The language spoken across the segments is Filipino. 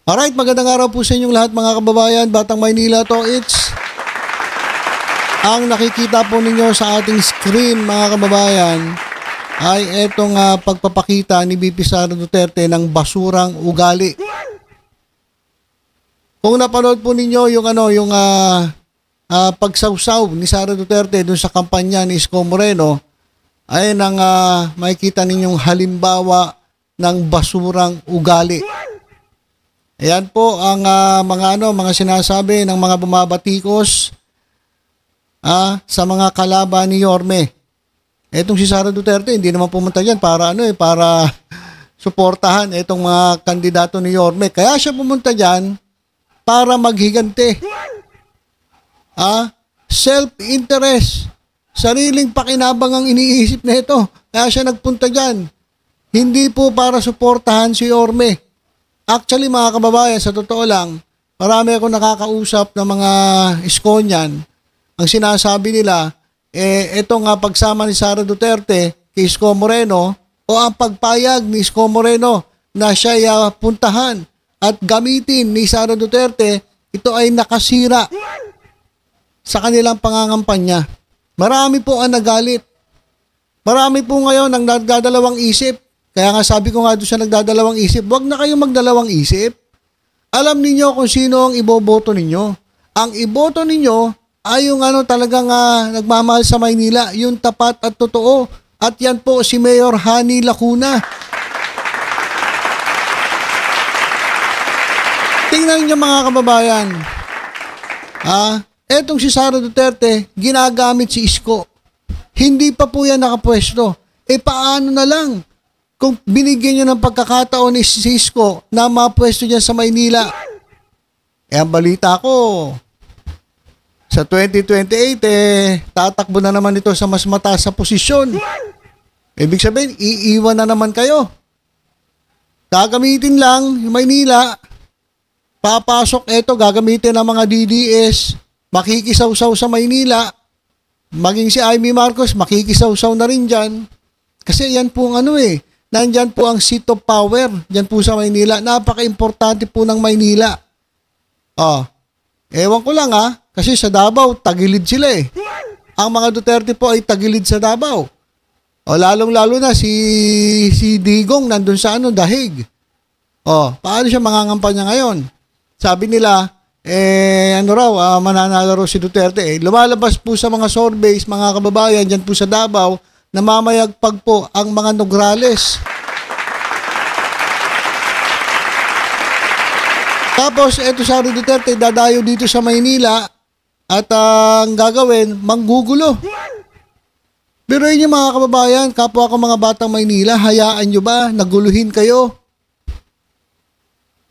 Alright, magandang araw po sa inyong lahat mga kababayan. Batang Maynila to, it's ang nakikita po ninyo sa ating screen mga kababayan ay etong pagpapakita ni VP Sara Duterte ng basurang ugali. Kung napanood po ninyo yung pagsawsaw ni Sara Duterte dun sa kampanya ni Isko Moreno, ay nang makikita ninyong halimbawa ng basurang ugali. Ayan po ang mga sinasabi ng mga bumabatikos sa mga kalaban ni Yorme. Etong si Sara Duterte hindi naman pumunta diyan para para suportahan etong mga kandidato ni Yorme. Kaya siya pumunta diyan para maghigante. Self-interest, sariling pakinabang ang iniisip na ito. Kaya siya nagpunta diyan. Hindi po para suportahan si Yorme. Actually mga kababayan, sa totoo lang, marami akong nakakausap ng mga Iskonian. Ang sinasabi nila, ito nga pagsama ni Sara Duterte kay Isko Moreno o ang pagpayag ni Isko Moreno na siya puntahan at gamitin ni Sara Duterte, ito ay nakasira sa kanilang pangangampanya. Marami po ang nagalit. Marami po ngayon ang nagdadalawang isip. Kaya nga sabi ko nga doon sa nagdadalawang isip, huwag na kayong magdalawang isip. Alam ninyo kung sino ang iboboto ninyo. Ang iboto ninyo ay yung talagang nagmamahal sa Maynila, yung tapat at totoo. At yan po si Mayor Hani Lacuna. Tingnan niyo mga kababayan. Etong si Sara Duterte, ginagamit si Isko. Hindi pa po yan nakapwesto. Paano na lang? Kung binigyan nyo ng pagkakataon ni Isko na mapwesto dyan sa Maynila, ang balita ko, sa 2028, tatakbo na naman ito sa mas mataas sa posisyon. Ibig sabihin, iiwan na naman kayo. Gagamitin lang yung Maynila, papasok ito, gagamitin ng mga DDS, makikisaw-saw sa Maynila, maging si Amy Marcos, makikisaw-saw na rin dyan. Kasi yan po nandyan po ang seat of power dyan po sa Maynila. Napaka-importante po ng Maynila. Ewan ko lang kasi sa Davao, tagilid sila Ang mga Duterte po ay tagilid sa Davao. Lalong-lalo na si Digong nandun sa Dahig. Paano siya mangangampanya ngayon? Sabi nila, mananalo raw si Duterte. Lumalabas po sa mga surveys, mga kababayan dyan po sa Davao, namamayagpag po ang mga Nograles. Tapos, eto Sara Duterte, dadayo dito sa Maynila at ang gagawin, manggugulo. Pero yun mga kababayan, kapwa ko mga batang Maynila, hayaan nyo ba naguluhin kayo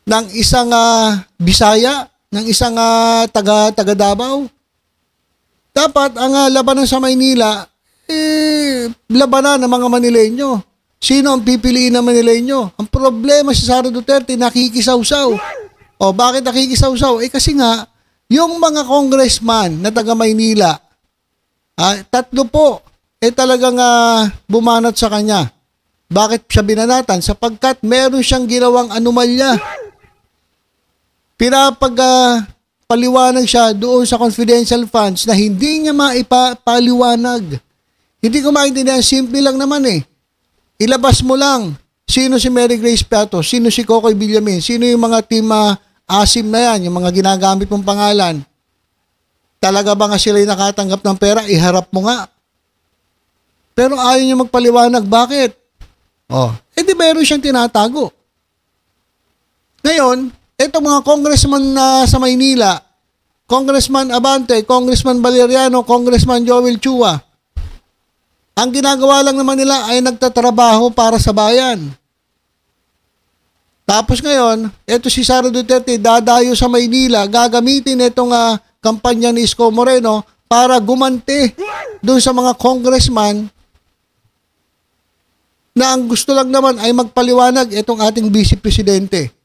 ng isang Bisaya, ng isang taga Davao? Dapat ang labanan sa Maynila, labanan ng mga Manileño. Sino ang pipiliin ng Manileño? Ang problema si Sara Duterte, nakikisaw-saw. Bakit nakikisaw-saw? Kasi nga, yung mga congressman na taga Maynila, tatlo po, talagang bumanat sa kanya. Bakit siya binanatan? Sapagkat meron siyang ginawang anomalya. Paliwanag siya doon sa confidential funds na hindi niya maipaliwanag. Hindi ko maintindihan, simple lang naman Ilabas mo lang sino si Mary Grace Piato, sino si Cocoy Villamin, sino yung mga team asim na yan, yung mga ginagamit mong pangalan. Talaga ba nga sila yung nakatanggap ng pera? Iharap mo nga. Pero ayaw niya magpaliwanag. Bakit? Di meron siyang tinatago. Ngayon, etong mga congressman na sa Maynila, Congressman Abante, Congressman Valeriano, Congressman Joel Chua, ang ginagawa lang naman nila ay nagtatrabaho para sa bayan. Tapos ngayon, eto si Sara Duterte dadayo sa Maynila, gagamitin itong kampanya ni Isko Moreno para gumante doon sa mga congressman na ang gusto lang naman ay magpaliwanag itong ating Vice Presidente.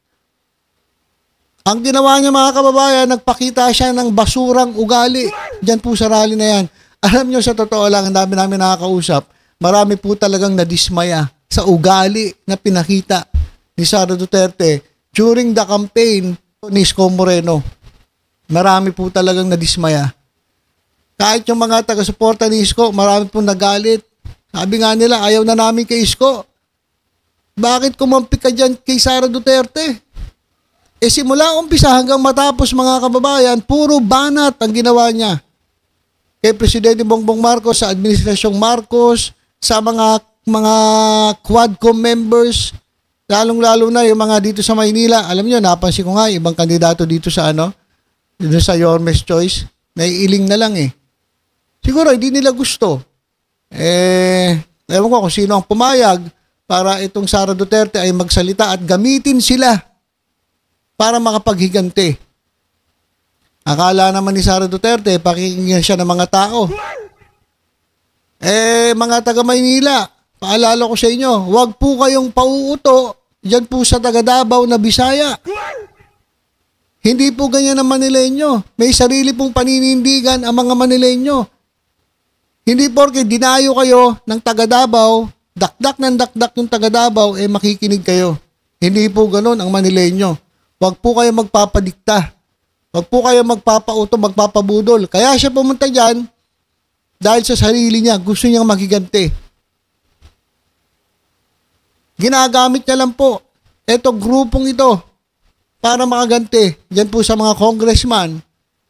Ang ginawa niya mga kababayan, nagpakita siya ng basurang ugali dyan po sa rally na yan. Alam nyo, sa totoo lang, ang dami namin nakakausap, marami po talagang nadismaya sa ugali na pinakita ni Sara Duterte during the campaign ni Isko Moreno. Marami po talagang nadismaya. Kahit yung mga taga-suporta ni Isko, marami po nagalit. Sabi nga nila, ayaw na namin kay Isko. Bakit kumampi ka dyan kay Sara Duterte? Simula umpisa hanggang matapos mga kababayan, puro banat ang ginawa niya. Kay Presidente Bongbong Marcos, sa Administrasyong Marcos, sa mga Quadcom members, lalong-lalo na yung mga dito sa Maynila. Alam niyo, napansin ko nga, ibang kandidato dito sa dito sa Yormes Choice, naiiling na lang eh. Siguro, hindi nila gusto. Ewan ko kung sino ang pumayag para itong Sara Duterte ay magsalita at gamitin sila para makapaghiganti. Akala naman ni Sara Duterte, pakinggan siya ng mga tao. Mga taga Maynila, paalala ko sa inyo, huwag po kayong pauuto dyan po sa taga Davao na Bisaya. Hindi po ganyan ang Manileño. May sarili pong paninindigan ang mga Manileño. Hindi porke dinayo kayo ng taga Davao, dakdak ng dakdak yung taga Davao, makikinig kayo. Hindi po ganun ang Manileño. Huwag po kayo magpapadikta. Huwag po kayo magpapauto, magpapabudol. Kaya siya pumunta dyan dahil sa sarili niya. Gusto niyang magiganti. Ginagamit niya lang po ito, grupong ito para makaganti. Diyan po sa mga congressman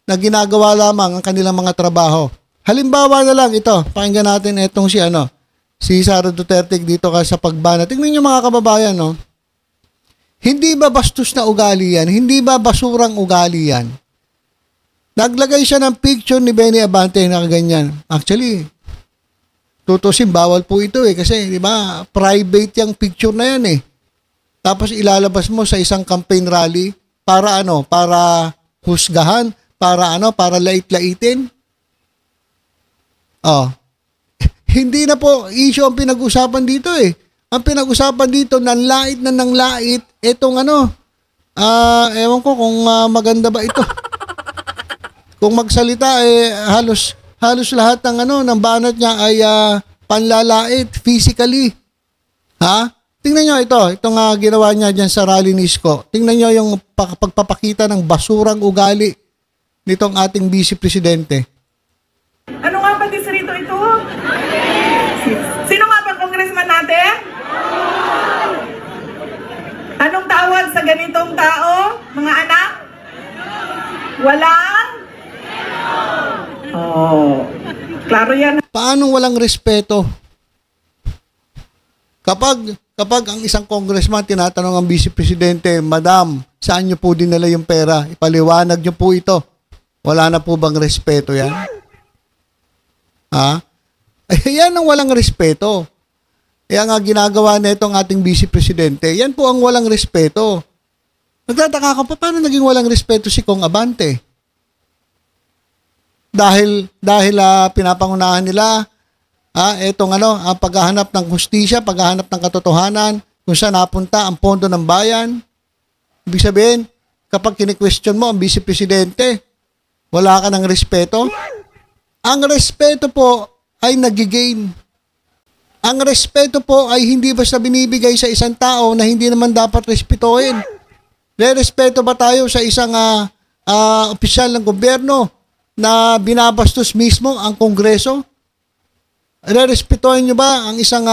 na ginagawa lamang ang kanilang mga trabaho. Halimbawa na lang ito. Pakinggan natin itong si Sara Duterte dito sa pagbana. Tingnan niyo mga kababayan, no? Hindi ba bastos na ugali yan? Hindi ba basurang ugali yan? Naglagay siya ng picture ni Benny Abante na ganyan. Actually, tutusin, bawal po ito kasi, di ba, private yung picture na yan eh. Tapos ilalabas mo sa isang campaign rally para para husgahan, para lait-laitin. Hindi na po issue ang pinag-usapan dito eh. Ang pinag-usapan dito, nanlait na nanglait, etong ewan ko kung maganda ba ito. Kung magsalita, halos lahat ng banat niya ay panlalait, physically. Ha? Tingnan nyo itong ginawa niya dyan sa rally ni Isko. Tingnan nyo yung pagpapakita ng basurang ugali nitong ating Vice Presidente. Ano nga ba distrito ito? Sino nga ba congressman natin? Anong tawag sa ganitong tao, mga anak? Walang? Klaro yan. Paano walang respeto? Kapag ang isang congressman tinatanong ang Vice Presidente, Madam, saan niyo po dinala yung pera? Ipaliwanag niyo po ito. Wala na po bang respeto yan? Ha? Yan ang walang respeto. Kaya nga ginagawa na itong ating Vice Presidente, yan po ang walang respeto. Nagtataka ka pa, paano naging walang respeto si Kong Abante? Dahil pinapangunahan nila ang paghahanap ng hustisya, paghahanap ng katotohanan, kung saan napunta ang pondo ng bayan. Ibig sabihin, kapag kini-question mo ang Vice Presidente, wala ka ng respeto. Ang respeto po ay nagigain. Ang respeto po ay hindi basta binibigay sa isang tao na hindi naman dapat respetuhin. Respeto ba tayo sa isang opisyal ng gobyerno na binabastos mismo ang Kongreso? Respetuhin nyo ba ang isang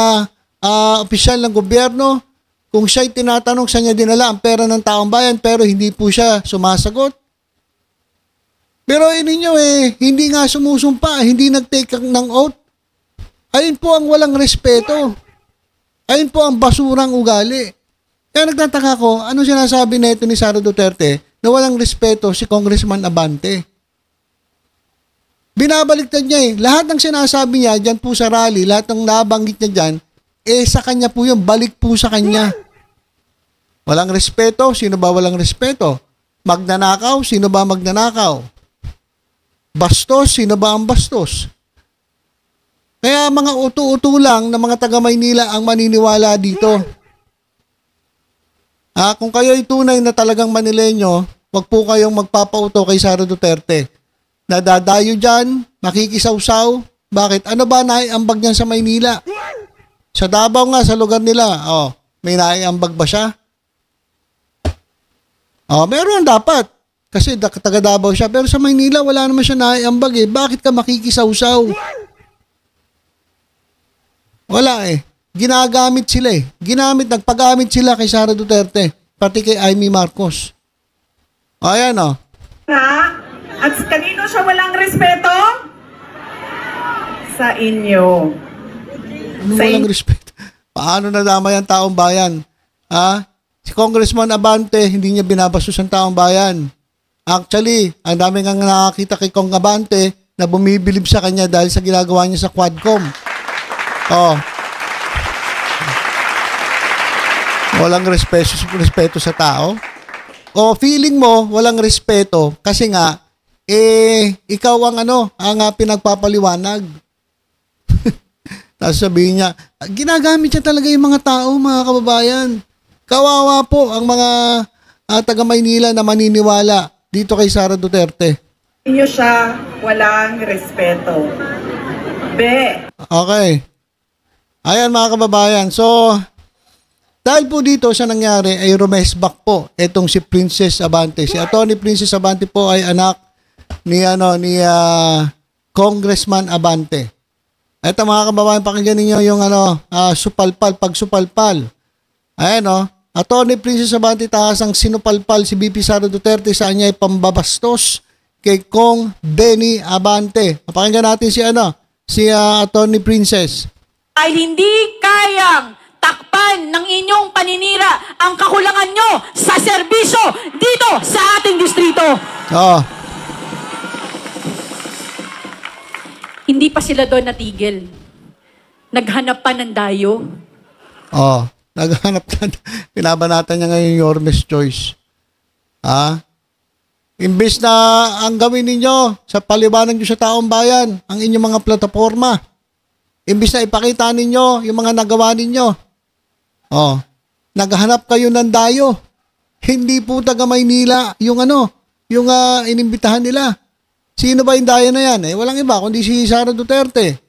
opisyal ng gobyerno kung siya'y tinatanong sa niya dinala ang pera ng taong bayan pero hindi po siya sumasagot? Pero ninyo hindi nga sumusumpa, hindi nag-take ng oath. Ayun po ang walang respeto. Ayun po ang basurang ugali. Kaya nagtataka ko, ano sinasabi nito ni Sara Duterte na walang respeto si Congressman Abante? Binabaliktad niya Lahat ng sinasabi niya dyan po sa rally, lahat ng nabanggit niya dyan, sa kanya po yun, balik po sa kanya. Walang respeto, sino ba walang respeto? Magnanakaw, sino ba magnanakaw? Bastos, sino ba ang bastos? Kaya mga uto-uto lang na mga taga Maynila ang maniniwala dito. Kung kayo'y tunay na talagang Manileño, wag po kayong magpapauto kay Sara Duterte. Nadadayo dyan, makikisawsaw. Bakit? Ano ba naiambag niyan sa Maynila? Sa Davao nga, sa lugar nila. May naiambag ba siya? Meron dapat. Kasi taga Davao siya. Pero sa Maynila, wala naman siya naiambag eh. Bakit ka makikisawsaw? Wala eh. Ginagamit sila eh. Nagpagamit sila kay Sara Duterte. Pati kay Amy Marcos. Ayan o. At kanino siya walang respeto? Sa inyo. Ano walang respeto? Paano nadamay ang taong bayan? Si Congressman Abante, hindi niya binabastos ang taong bayan. Actually, ang dami nga nakakita kay Kong Abante na bumibilib sa kanya dahil sa ginagawa niya sa Quadcom. Walang respeto sa tao. Feeling mo walang respeto kasi nga ikaw ang pinagpapaliwanag. Tapos sabihin niya, ginagamit niya talaga yung mga tao, mga kababayan. Kawawa po ang mga taga Maynila na maniniwala dito kay Sara Duterte. Inyo siya walang respeto. Okay. Ayan mga kababayan. So, dahil po dito sa nangyari ay rumesbak po itong si Princess Abante. Si Atty. Princess Abante po ay anak ni Congressman Abante. Ito mga kababayan, pakinggan niyo yung pagsupalpal. Ayan Atty. Princess Abante tahas ang sinupalpal si BP Sara Duterte sa kanya ay pambabastos kay Kong Benny Abante. Pakinggan natin si Atty. Princess. Ay hindi kayang takpan ng inyong paninira ang kakulangan nyo sa serbisyo dito sa ating distrito. Hindi pa sila doon natigil. Naghanap pa ng dayo. Naghanap na. Pinabanatan niya ngayon yung Yormes Choice. Imbes na ang gawin ninyo sa paliwanag nyo sa taong bayan, ang inyong mga plataforma. Imbes na ipakita ninyo yung mga nagawa ninyo. Naghanap kayo ng dayo. Hindi po taga Maynila yung inimbitahan nila. Sino ba yung dayo na yan? Walang iba kundi si Sara Duterte.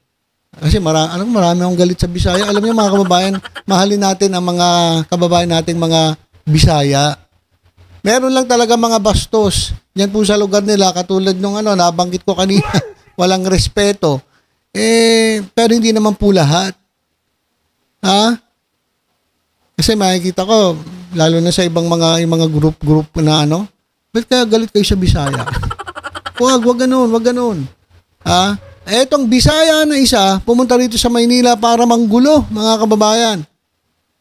Kasi marami akong galit sa Bisaya. Alam niyo mga kababayan, mahalin natin ang mga kababayan nating mga Bisaya. Meron lang talaga mga bastos. Yan po sa lugar nila, katulad nung nabanggit ko kanina, walang respeto. Pero hindi naman po lahat. Kasi makikita ko, lalo na sa ibang mga group na ba't kaya galit kayo sa Bisaya? Wag ganun. Etong Bisaya na isa, pumunta rito sa Maynila para manggulo, mga kababayan.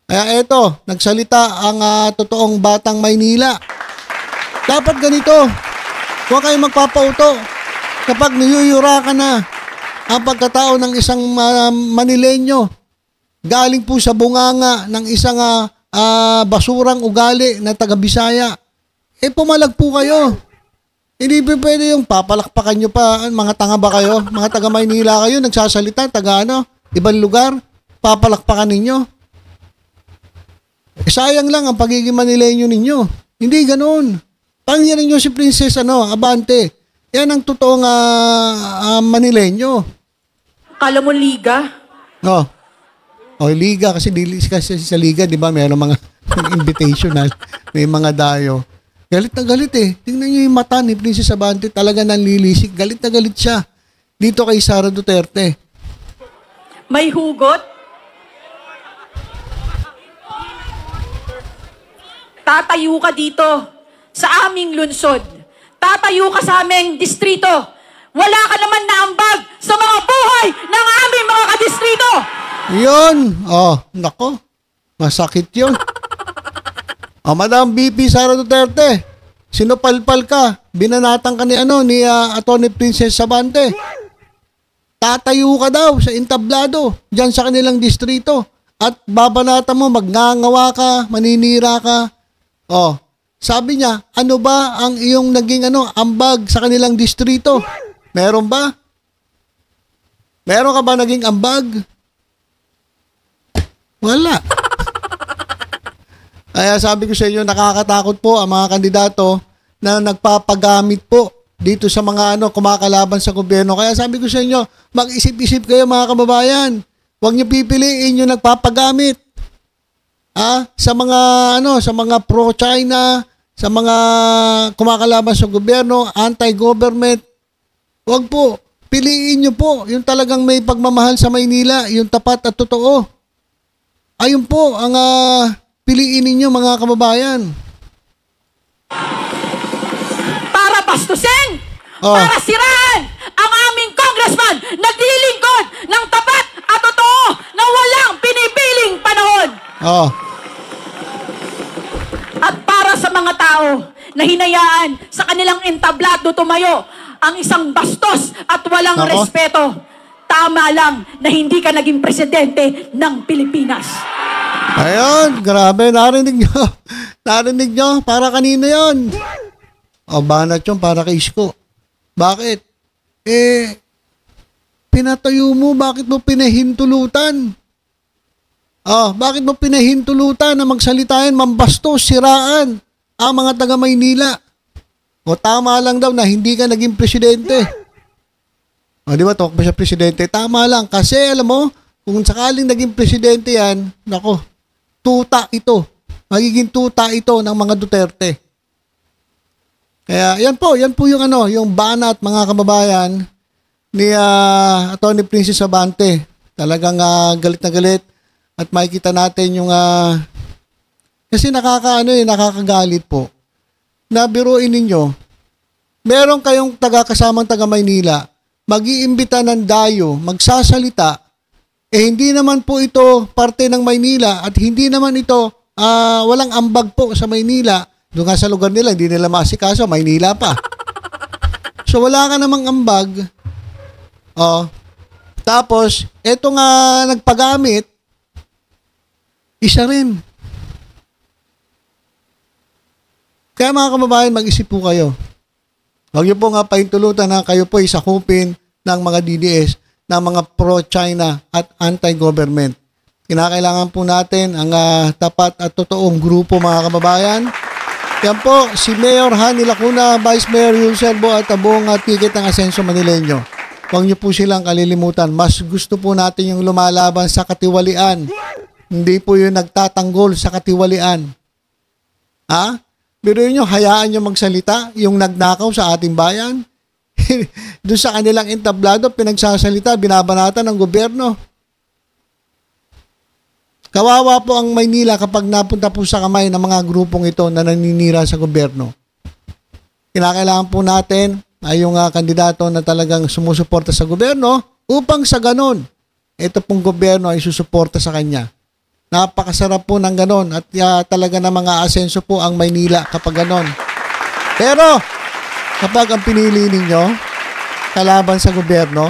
Kaya nagsalita ang totoong batang Maynila. Dapat ganito. Huwag kayong magpapauto. Kapag niyuyura ka na ang pagkatao ng isang Manilenyo, galing po sa bunganga ng isang basurang ugali na taga-Bisaya, pumalag po kayo. Hindi pa pwede yung papalakpakan nyo pa. Mga tanga ba kayo? Mga taga Maynila kayo, nagsasalita, ibang lugar, papalakpakan ninyo. Sayang lang ang pagiging Manileño ninyo. Hindi ganun. Pangyan ninyo si Princess Abante. Yan ang totoong Manileño. Kala mo liga? Liga kasi sa liga, di ba, mayroong mga invitational, may mga dayo. Galit na galit Tingnan niyo yung mata ni Princess Abante, talaga nanlilisik. Galit na galit siya dito kay Sara Duterte. May hugot? Tatayo ka dito sa aming lungsod. Tatayo ka sa aming distrito. Wala ka naman naambag sa mga buhay ng aming mga kadistrito. Yun. Nako. Masakit yun. Madam BP Sara Duterte, sinupalpal ka, binanatan ka ni Atty. Princess Abante. Tatayo ka daw sa entablado diyan sa kanilang distrito at babanatan mo, magngangawa ka, maninira ka. Sabi niya, ano ba ang iyong naging ambag sa kanilang distrito? Meron ba? Meron ka ba naging ambag? Wala. Kaya sabi ko sa inyo, nakakatakot po ang mga kandidato na nagpapagamit po dito sa mga kumakalaban sa gobyerno. Kaya sabi ko sa inyo, mag-isip-isip kayo mga kababayan. Huwag niyo pipiliin yung nagpapagamit. Sa mga pro-China, sa mga kumakalaban sa gobyerno, anti-government. Huwag po. Piliin nyo po yung talagang may pagmamahal sa Maynila, yung tapat at totoo. Ayun po ang piliin ninyo mga kababayan. Para bastusin, Oh. para siraan ang aming congressman naglilingkod ng tapat at totoo na walang pinipiling panahon. Oh. At para sa mga tao na hinayaan sa kanilang entablado tumayo ang isang bastos at walang Nako. respeto, tama lang na hindi ka naging presidente ng Pilipinas. Ayun, grabe, narinig nyo. Narinig nyo, para kanino yon? O, banat yun, para kay Isko. Bakit? Pinatayo mo, bakit mo pinahintulutan? Bakit mo pinahintulutan na magsalitain, mambastos, siraan ang mga taga Maynila? O, tama lang daw na hindi ka naging presidente. O, di ba, talk ba siya presidente? Tama lang, kasi alam mo, kung sakaling naging presidente yan, nako, tuta ito. Magiging tuta ito ng mga Duterte. Kaya yan po yung yung banat mga kababayan ni Atty. Princess Abante. Talagang galit na galit at makikita natin yung kasi nakakagalit po. Nabiruin ninyo, meron kayong kasamang taga Maynila, mag-iimbita ng dayo, magsasalita, hindi naman po ito parte ng Maynila at hindi naman ito walang ambag po sa Maynila. Doon nga sa lugar nila, hindi nila masikaso, Maynila pa. So wala ka namang ambag. Tapos, eto nga nagpagamit, isa rin. Kaya mga kababayan, mag-isip po kayo. Huwag niyo po nga pahintulutan na kayo po isakupin ng mga DDS, ng mga pro-China at anti-government. Kinakailangan po natin ang tapat at totoong grupo mga kababayan. Yan po, si Mayor Hani Lacuna, Vice Mayor Yul Serbo at buong ticket ng Asenso Manileño. Huwag niyo po silang kalilimutan. Mas gusto po natin yung lumalaban sa katiwalian. Hindi po yung nagtatanggol sa katiwalian. Pero yun yung hayaan nyo magsalita, yung nagnakaw sa ating bayan. Doon sa kanilang entablado, pinagsasalita, binabanatan ng gobyerno. Kawawa po ang Maynila kapag napunta po sa kamay ng mga grupong ito na naninira sa gobyerno. Kinakailangan po natin ay yung kandidato na talagang sumusuporta sa gobyerno upang sa ganon, ito pong gobyerno ay susuporta sa kanya. Napakasarap po ng ganon at talaga na mga asenso po ang Maynila kapag ganon. Pero kapag ang pinili ninyo kalaban sa gobyerno,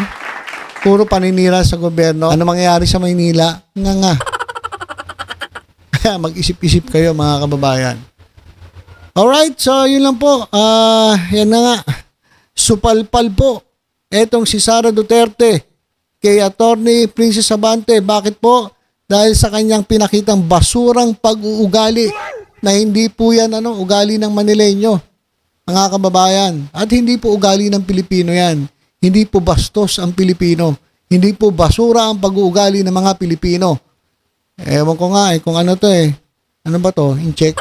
puro paninira sa gobyerno, ano mangyayari sa Maynila? Nga. Kaya mag-isip-isip kayo mga kababayan. Alright, so yun lang po. Yan na nga. Supalpal po. Etong si Sara Duterte kay Atty. Princess Abante. Bakit po? Dahil sa kanyang pinakitang basurang pag-uugali na hindi po yan ugali ng Manileño. Mga kababayan. At hindi po ugali ng Pilipino yan. Hindi po bastos ang Pilipino. Hindi po basura ang pag-uugali ng mga Pilipino. Ewan ko nga kung ano to Ano ba to? In-check.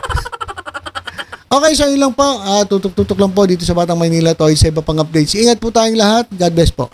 Okay, so yun lang po. Tutok-tutok lang po dito sa Batang Maynila. Sa iba pang updates. Ingat po tayong lahat. God bless po.